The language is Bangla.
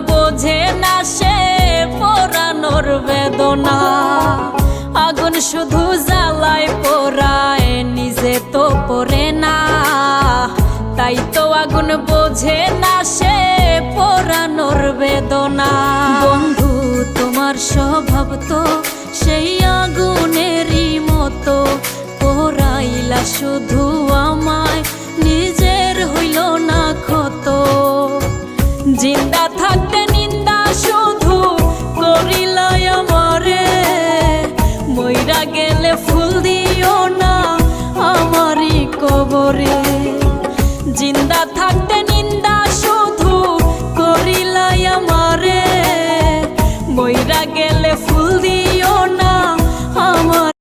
বোঝে না সে পোড়ানোর বেদনা। আগুন শুধু জ্বালায় পোড়ায়, নিজে তো পড়ে না। তাই তো আগুন বোঝে না সে পোড়ানোর বেদনা। বন্ধু তোমার স্বভাব তো সেই আগুনেরই মতো, পোড়াইলা শুধু আমায়, নিজের হইল না ক্ষত। জিন্দা থাকতে নিন্দা শুধু করিলাই আমারে, মইরা গেলে ফুল দিও না আমারই কবরে। জিন্দা থাকতে নিন্দা শুধু করিলাই আমারে, মইরা গেলে ফুল দিও না আমার